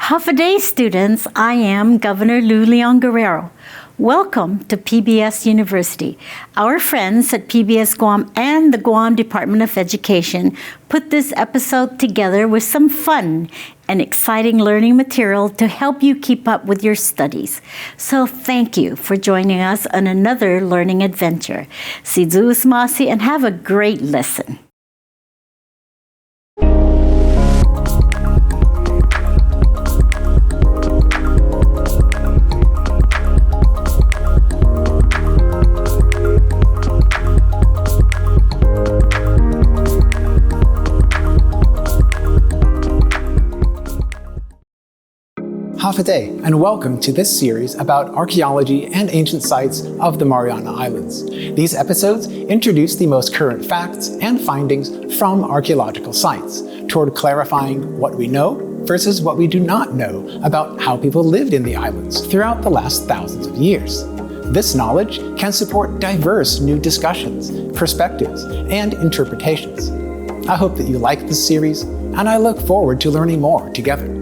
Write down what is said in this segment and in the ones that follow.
Håfa Day students, I am Governor Lou Leon Guerrero. Welcome to PBS University. Our friends at PBS Guam and the Guam Department of Education put this episode together with some fun and exciting learning material to help you keep up with your studies. So thank you for joining us on another learning adventure. Sidzu Masi and have a great lesson. Håfa Day, and welcome to this series about archaeology and ancient sites of the Mariana Islands. These episodes introduce the most current facts and findings from archaeological sites toward clarifying what we know versus what we do not know about how people lived in the islands throughout the last thousands of years. This knowledge can support diverse new discussions, perspectives, and interpretations. I hope that you like this series, and I look forward to learning more together.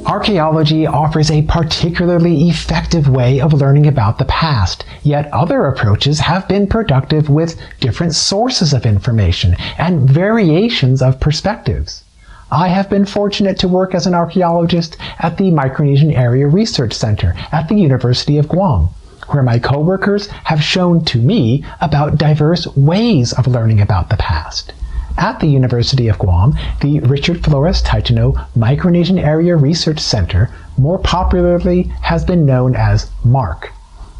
Archaeology offers a particularly effective way of learning about the past, yet other approaches have been productive with different sources of information and variations of perspectives. I have been fortunate to work as an archaeologist at the Micronesian Area Research Center at the University of Guam, where my coworkers have shown to me about diverse ways of learning about the past. At the University of Guam, the Richard Flores Taitano Micronesian Area Research Center more popularly has been known as MARC.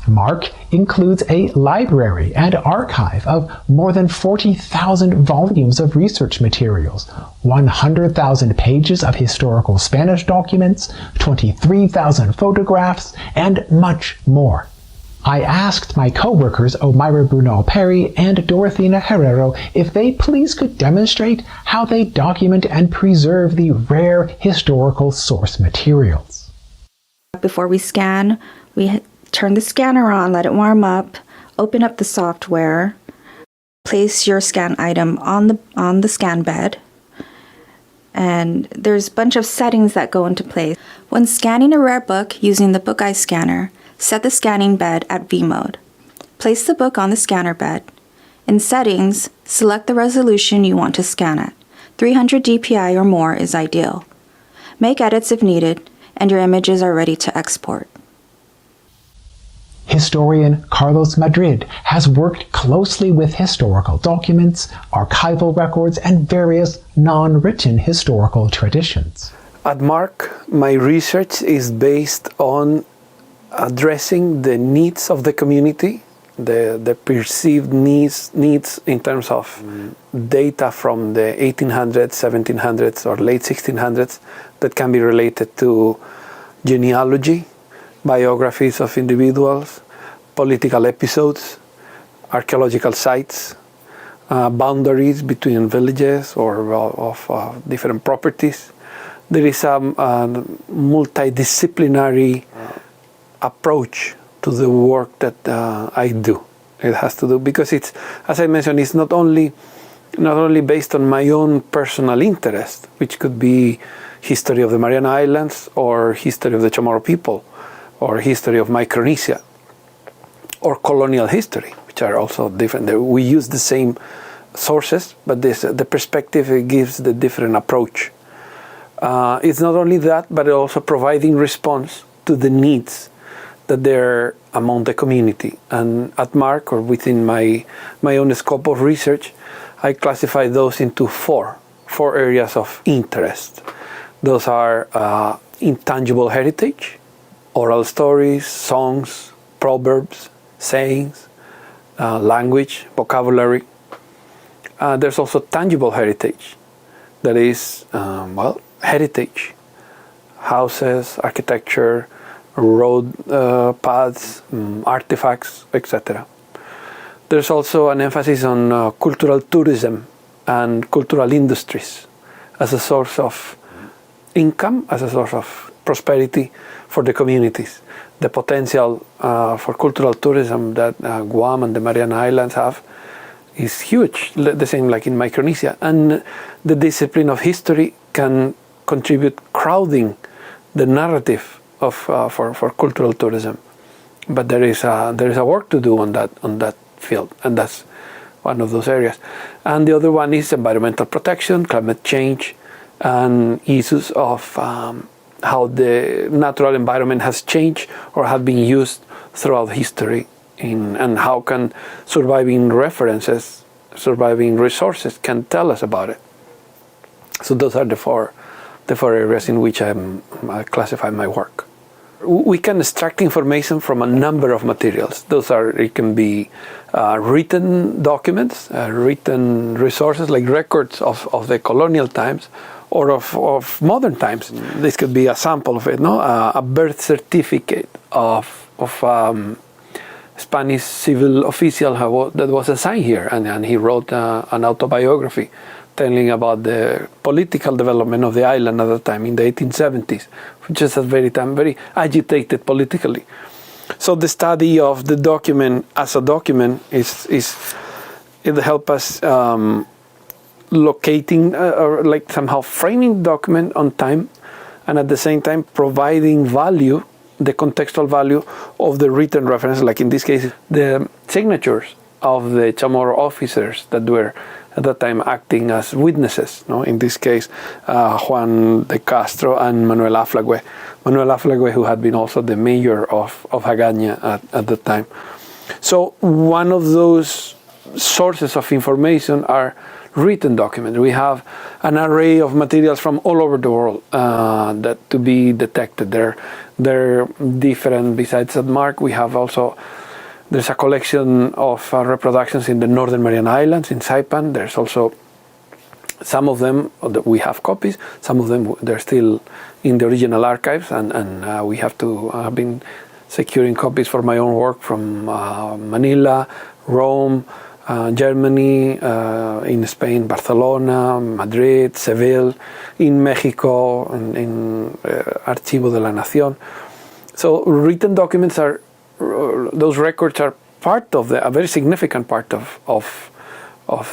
MARC includes a library and archive of more than 40,000 volumes of research materials, 100,000 pages of historical Spanish documents, 23,000 photographs, and much more. I asked my co-workers Omaira Brunal-Perry and Dorathina Herrero if they please could demonstrate how they document and preserve the rare historical source materials. Before we scan, we turn the scanner on, let it warm up, open up the software, place your scan item on the scan bed, and there's a bunch of settings that go into place. When scanning a rare book using the Book Eye scanner, set the scanning bed at V mode. Place the book on the scanner bed. In Settings, select the resolution you want to scan at. 300 dpi or more is ideal. Make edits if needed, and your images are ready to export. Historian Carlos Madrid has worked closely with historical documents, archival records, and various non-written historical traditions. At MARC, my research is based on addressing the needs of the community, the perceived needs in terms of data from the 1800s, 1700s, or late 1600s that can be related to genealogy, biographies of individuals, political episodes, archaeological sites, boundaries between villages or of different properties. There is a multidisciplinary approach to the work that I do. It has to do because it's, as I mentioned, it's not only based on my own personal interest, which could be history of the Mariana Islands or history of the Chamorro people or history of Micronesia or colonial history, which are also different. We use the same sources, but the perspective gives the different approach. It's not only that, but also providing response to the needs that they're among the community. And at MARC, or within my own scope of research, I classify those into four areas of interest. Those are intangible heritage, oral stories, songs, proverbs, sayings, language, vocabulary. There's also tangible heritage, that is, heritage, houses, architecture, road paths, artifacts, etc. There's also an emphasis on cultural tourism and cultural industries as a source of income, as a source of prosperity for the communities. The potential for cultural tourism that Guam and the Mariana Islands have is huge, the same like in Micronesia. And the discipline of history can contribute crowding the narrative of for cultural tourism. But there is a work to do on that field, and that's one of those areas. And the other one is environmental protection, climate change, and issues of how the natural environment has changed or have been used throughout history, and how can surviving references, surviving resources can tell us about it. So those are the four areas in which I classify my work. We can extract information from a number of materials. It can be written documents, written resources like records of the colonial times or of modern times. This could be a sample of it, no? A birth certificate of Spanish civil official that was assigned here, and he wrote an autobiography telling about the political development of the island at the time in the 1870s, which is at very time very agitated politically. So the study of the document as a document it helps us locating or like somehow framing the document on time, and at the same time providing value, the contextual value of the written reference, like in this case the signatures of the Chamorro officers that were at that time acting as witnesses. No, in this case, Juan de Castro and Manuel Aflague. Manuel Aflague, who had been also the mayor of Agaña at the time. So one of those sources of information are written documents. We have an array of materials from all over the world that to be detected. They're different. Besides that mark, we have also. There's a collection of reproductions in the northern Mariana Islands, in Saipan. There's also some of them that we have copies. Some of them they're still in the original archives, and we have been securing copies for my own work from Manila, Rome, Germany, in Spain, Barcelona, Madrid, Seville, in Mexico, in Archivo de la Nación. So written documents are. Those records are a very significant part of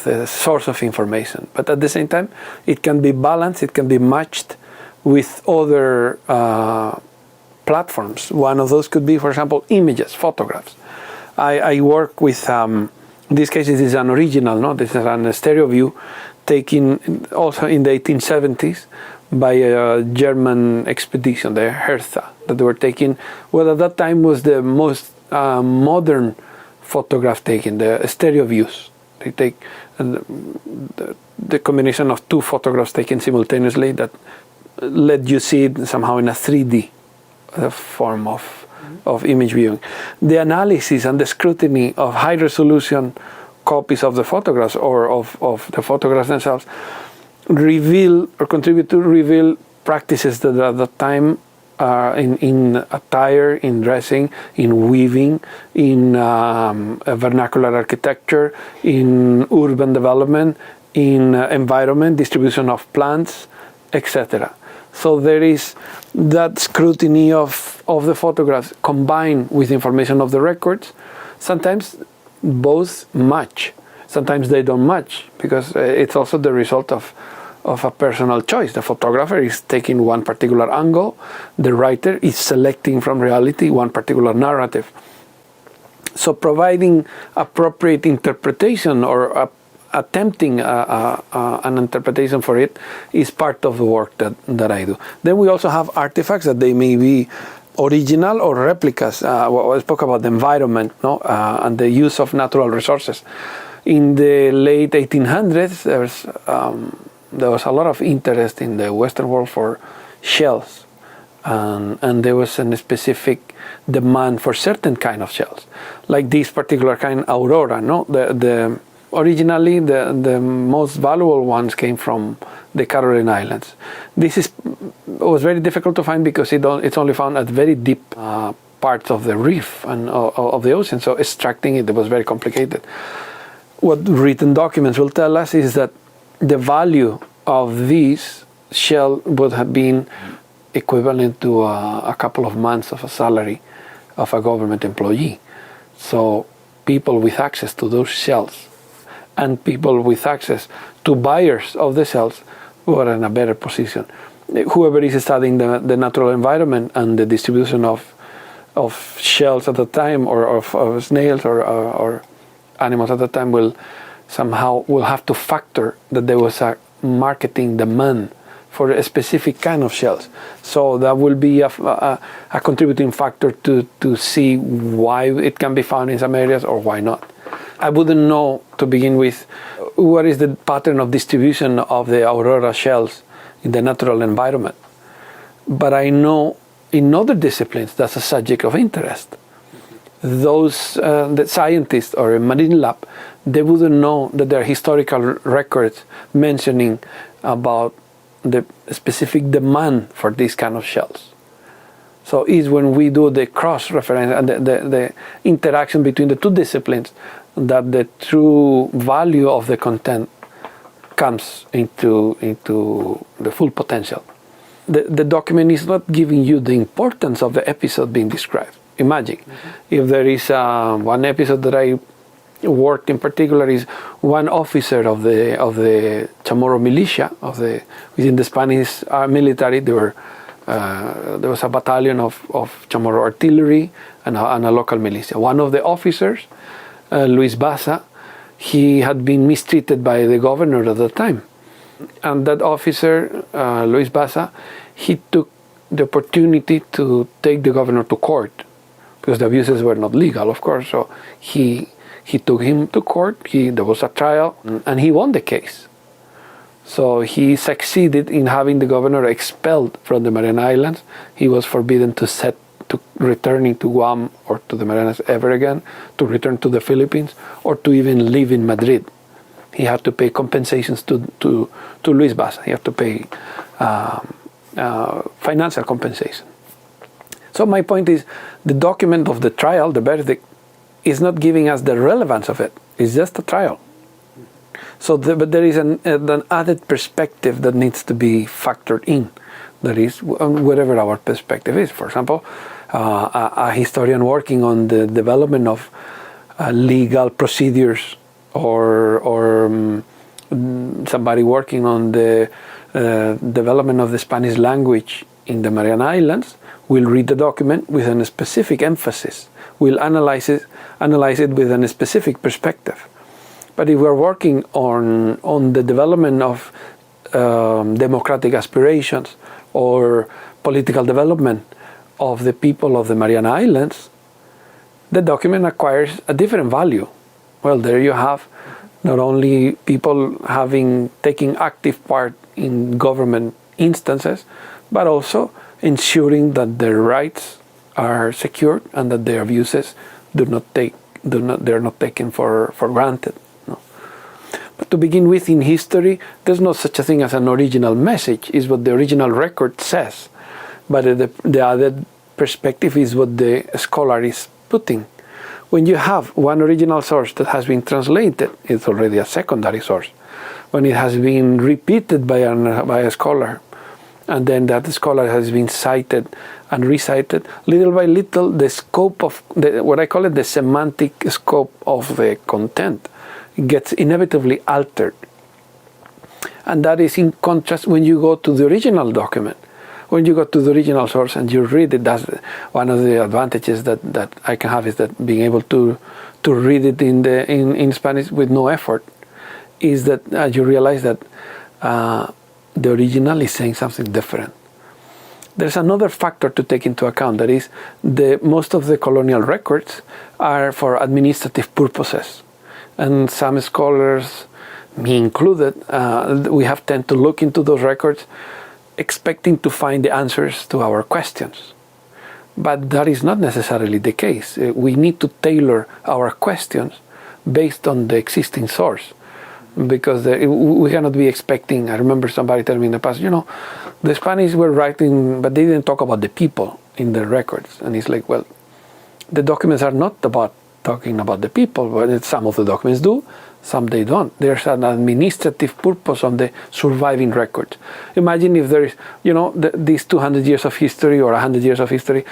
the source of information. But at the same time, it can be balanced, it can be matched with other platforms. One of those could be, for example, images, photographs. I work with, in this case, this is an original, no? This is an stereo view taken also in the 1870s by a German expedition, the Hertha, that they were taking what at that time was the most modern photograph taken, the stereo views. They take the combination of two photographs taken simultaneously that let you see it somehow in a 3D form of image viewing. The analysis and the scrutiny of high resolution copies of the photographs or of the photographs themselves reveal or contribute to reveal practices that at the time in attire, in dressing, in weaving, in vernacular architecture, in urban development, in environment, distribution of plants, etc. So there is that scrutiny of the photographs combined with information of the records. Sometimes both match. Sometimes they don't match because it's also the result of a personal choice. The photographer is taking one particular angle, the writer is selecting from reality one particular narrative. So providing appropriate interpretation or attempting an interpretation for it is part of the work that I do. Then we also have artifacts that they may be original or replicas. I spoke about the environment, no? And the use of natural resources. In the late 1800s, there was a lot of interest in the Western world for shells, and there was a specific demand for certain kind of shells, like this particular kind, Aurora. No, originally the most valuable ones came from the Carolina Islands. This was very difficult to find because it's only found at very deep parts of the reef and of the ocean. So extracting it was very complicated. What written documents will tell us is that the value of this shell would have been equivalent to a couple of months of a salary of a government employee. So people with access to those shells and people with access to buyers of the shells who are in a better position. Whoever is studying the natural environment and the distribution of shells at the time, or of snails or animals at the time, will have to factor that there was a marketing demand for a specific kind of shells. So that will be a contributing factor to see why it can be found in some areas or why not. I wouldn't know to begin with what is the pattern of distribution of the aurora shells in the natural environment. But I know in other disciplines that's a subject of interest. Those the scientists or a marine lab, they wouldn't know that there are historical records mentioning about the specific demand for these kind of shells. So it's when we do the cross-reference and the interaction between the two disciplines that the true value of the content comes into the full potential. The document is not giving you the importance of the episode being described. Imagine if there is one episode that I worked in particular is one officer of the Chamorro militia within the Spanish military. There was a battalion of Chamorro artillery and a local militia. One of the officers, Luis Baza, he had been mistreated by the governor at the time. And that officer, Luis Baza, he took the opportunity to take the governor to court, because the abuses were not legal, of course. So he took him to court. There was a trial, and he won the case. So he succeeded in having the governor expelled from the Mariana Islands. He was forbidden to returning to Guam or to the Marianas ever again, to return to the Philippines, or to even live in Madrid. He had to pay compensations to Luis Baza. He had to pay financial compensation. So my point is, the document of the trial, the verdict, is not giving us the relevance of it. It's just a trial. So, but there is an added perspective that needs to be factored in. That is, whatever our perspective is. For example, a historian working on the development of legal procedures, or somebody working on the development of the Spanish language in the Mariana Islands will read the document with a specific emphasis. Will analyze it with a specific perspective. But if we're working on the development of democratic aspirations or political development of the people of the Mariana Islands, the document acquires a different value. Well, there you have not only people taking active part in government instances, but also ensuring that their rights are secured and that their abuses they're not taken for granted. No. But to begin with, in history, there's no such a thing as an original message. It's what the original record says. But the other perspective is what the scholar is putting. When you have one original source that has been translated, it's already a secondary source. When it has been repeated by a scholar, and then that scholar has been cited and recited, little by little, the scope of what I call it, the semantic scope of the content, gets inevitably altered. And that is in contrast when you go to the original document. When you go to the original source and you read it, that's one of the advantages that I can have, is that being able to read it in Spanish with no effort, is that you realize that the original is saying something different. There's another factor to take into account, that is, most of the colonial records are for administrative purposes. And some scholars, me included, we have tend to look into those records expecting to find the answers to our questions. But that is not necessarily the case. We need to tailor our questions based on the existing source. Because we cannot be expecting, I remember somebody telling me in the past, the Spanish were writing, but they didn't talk about the people in the records. And it's like, well, the documents are not about talking about the people, but some of the documents do, some they don't. There's an administrative purpose on the surviving records. Imagine if there is, these 200 years of history or 100 years of history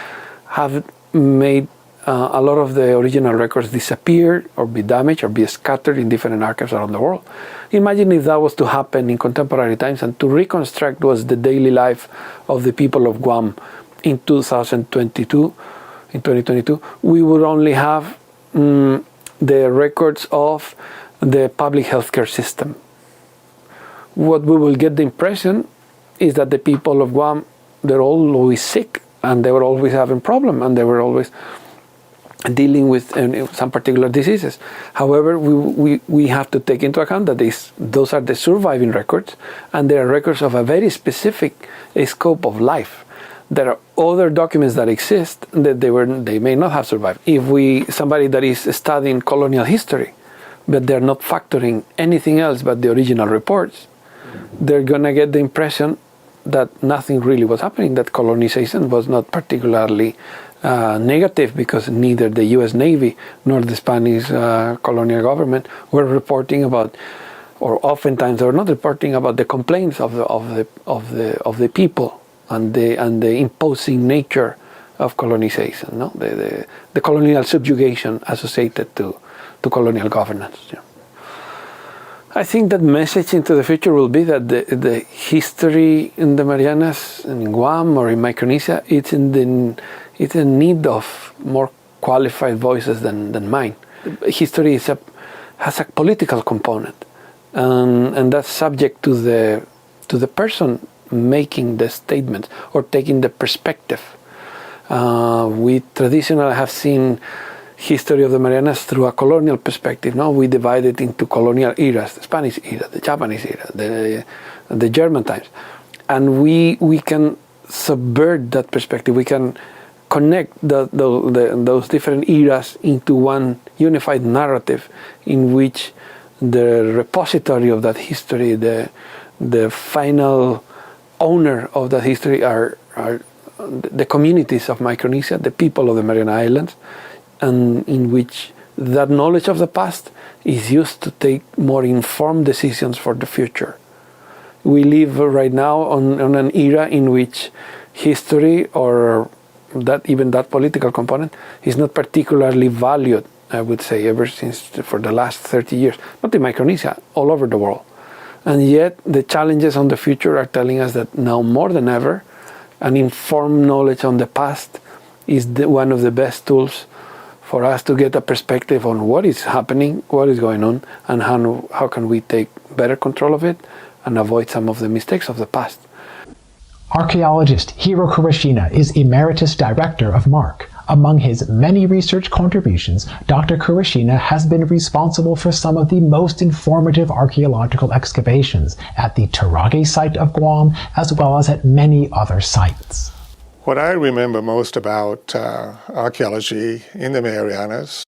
have made a lot of the original records disappear or be damaged or be scattered in different archives around the world. Imagine if that was to happen in contemporary times, and to reconstruct was the daily life of the people of Guam in 2022, we would only have the records of the public healthcare system. What we will get the impression is that the people of Guam, they're always sick, and they were always having problems, and they were always dealing with some particular diseases. However, we have to take into account that those are the surviving records, and they are records of a very specific scope of life. There are other documents that exist that they may not have survived. If somebody that is studying colonial history, but they're not factoring anything else but the original reports, they're gonna get the impression that nothing really was happening, that colonization was not particularly negative, because neither the U.S. Navy nor the Spanish colonial government were reporting about, or oftentimes they were not reporting about, the complaints of the people and the imposing nature of colonization, no? The colonial subjugation associated to colonial governance. Yeah. I think that message into the future will be that the history in the Marianas, in Guam or in Micronesia, it's in need of more qualified voices than mine. History has a political component, and that's subject to the person making the statement or taking the perspective. We traditionally have seen history of the Marianas through a colonial perspective. Now we divide it into colonial eras: the Spanish era, the Japanese era, the German times, and we can subvert that perspective. We can connect those different eras into one unified narrative, in which the repository of that history, the final owner of that history, are the communities of Micronesia, the people of the Mariana Islands, and in which that knowledge of the past is used to take more informed decisions for the future. We live right now on an era in which history, or even that political component, is not particularly valued, I would say, ever since for the last 30 years, not in Micronesia, all over the world. And yet the challenges on the future are telling us that now more than ever, an informed knowledge on the past is one of the best tools for us to get a perspective on what is happening, what is going on, and how can we take better control of it and avoid some of the mistakes of the past. Archaeologist Hiro Kurashina is Emeritus Director of MARC. Among his many research contributions, Dr. Kurashina has been responsible for some of the most informative archaeological excavations at the Tarage site of Guam, as well as at many other sites. What I remember most about archaeology in the Marianas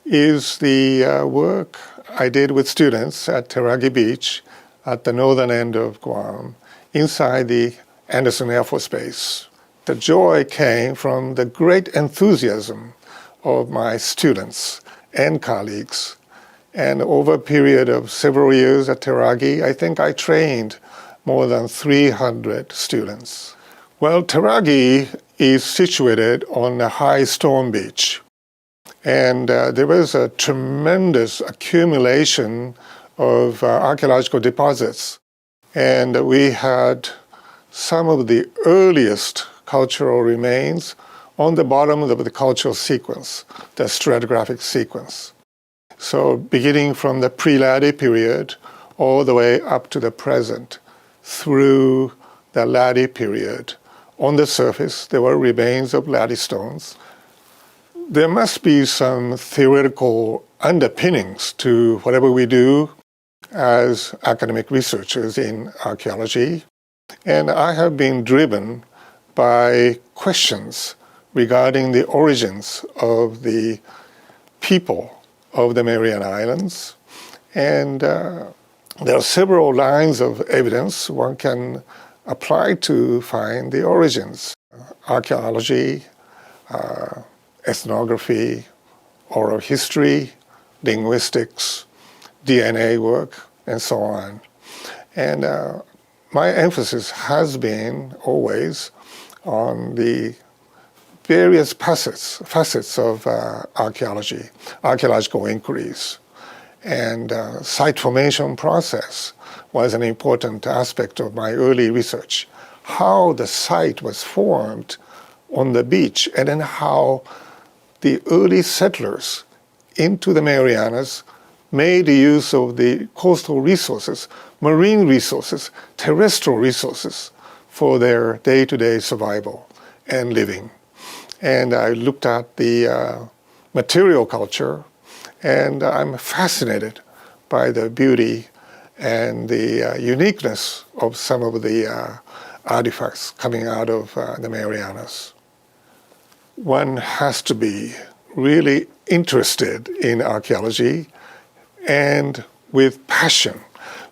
is the work I did with students at Tarage Beach at the northern end of Guam, inside the Andersen Air Force Base. The joy came from the great enthusiasm of my students and colleagues. And over a period of several years at Tarage, I think I trained more than 300 students. Well, Tarage is situated on a high storm beach. And there was a tremendous accumulation of archaeological deposits. And we had some of the earliest cultural remains on the bottom of the cultural sequence, the stratigraphic sequence. So beginning from the pre-Laddie period all the way up to the present, through the Laddie period, on the surface there were remains of Laddie stones. There must be some theoretical underpinnings to whatever we do as academic researchers in archaeology, and I have been driven by questions regarding the origins of the people of the Mariana Islands. And there are several lines of evidence one can apply to find the origins. Archaeology, ethnography, oral history, linguistics, DNA work, and so on. And my emphasis has been always on the various facets of archaeology, archaeological inquiries. And site formation process was an important aspect of my early research. How the site was formed on the beach, and then how the early settlers into the Marianas made use of the coastal resources, marine resources, terrestrial resources for their day-to-day survival and living. And I looked at the material culture, and I'm fascinated by the beauty and the uniqueness of some of the artifacts coming out of the Marianas. One has to be really interested in archaeology and with passion,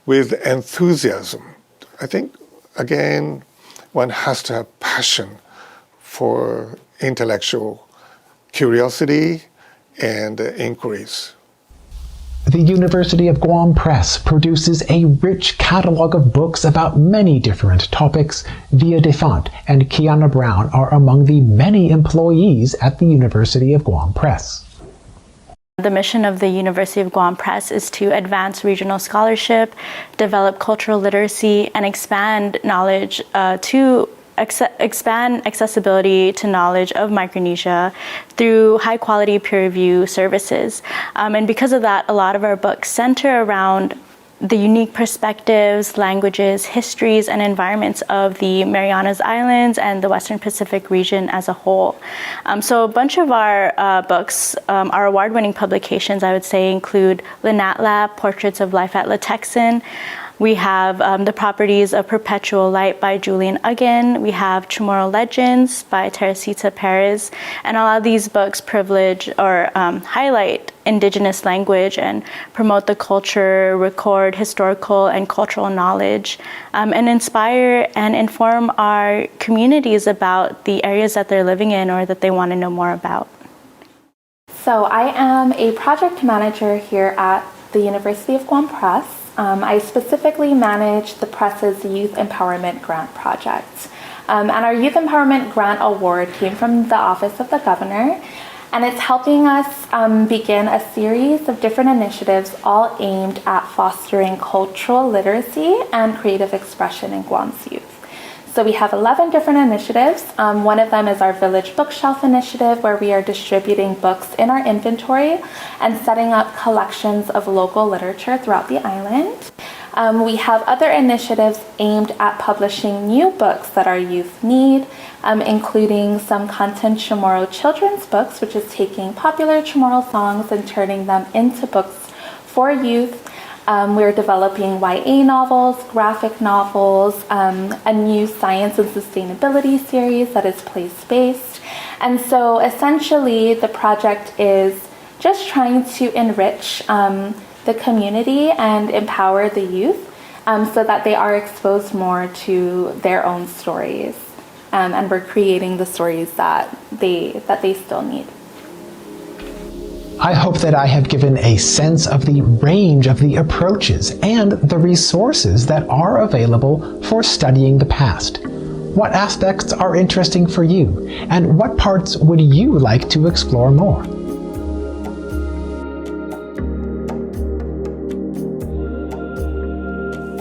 with enthusiasm. I think, again, one has to have passion for intellectual curiosity and inquiries. The University of Guam Press produces a rich catalog of books about many different topics. Via de Fant and Kiana Brown are among the many employees at the University of Guam Press. The mission of the University of Guam Press is to advance regional scholarship, develop cultural literacy, and expand knowledge expand accessibility to knowledge of Micronesia through high-quality peer-review services. And because of that, a lot of our books center around the unique perspectives, languages, histories, and environments of the Mariana Islands and the Western Pacific region as a whole. So a bunch of our books, our award-winning publications, I would say, include Linatlab, Portraits of Life at Latexan. We have The Properties of Perpetual Light by Julian Uggan. We have Chamorro Legends by Teresita Perez. And a lot of these books privilege or highlight indigenous language and promote the culture, record historical and cultural knowledge, and inspire and inform our communities about the areas that they're living in or that they want to know more about. So I am a project manager here at the University of Guam Press. I specifically manage the Press's Youth Empowerment Grant Project. And our Youth Empowerment Grant Award came from the Office of the Governor, and it's helping us begin a series of different initiatives all aimed at fostering cultural literacy and creative expression in Guam's youth. So we have 11 different initiatives. One of them is our Village Bookshelf initiative, where we are distributing books in our inventory and setting up collections of local literature throughout the island. We have other initiatives aimed at publishing new books that our youth need, including some Content Chamorro children's books, which is taking popular Chamorro songs and turning them into books for youth. We're developing YA novels, graphic novels, a new science and sustainability series that is place-based. And so essentially the project is just trying to enrich the community and empower the youth so that they are exposed more to their own stories. And we're creating the stories that they still need. I hope that I have given a sense of the range of the approaches and the resources that are available for studying the past. What aspects are interesting for you, and what parts would you like to explore more?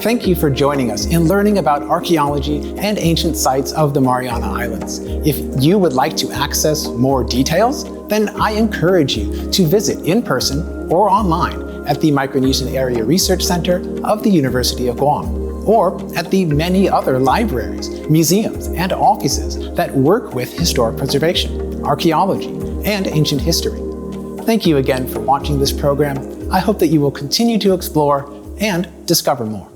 Thank you for joining us in learning about archaeology and ancient sites of the Mariana Islands. If you would like to access more details, then I encourage you to visit in person or online at the Micronesian Area Research Center of the University of Guam, or at the many other libraries, museums, and offices that work with historic preservation, archaeology, and ancient history. Thank you again for watching this program. I hope that you will continue to explore and discover more.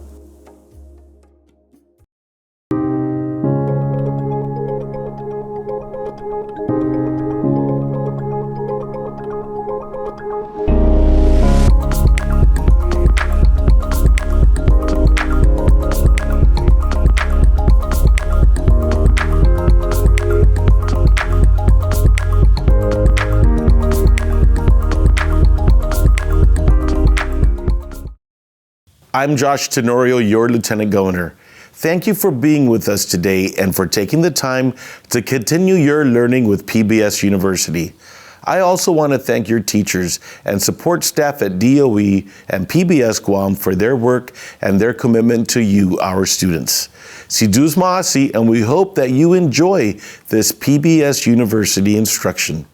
I'm Josh Tenorio, your Lieutenant Governor. Thank you for being with us today and for taking the time to continue your learning with PBS University. I also want to thank your teachers and support staff at DOE and PBS Guam for their work and their commitment to you, our students. Si Dus Maasi, and we hope that you enjoy this PBS University instruction.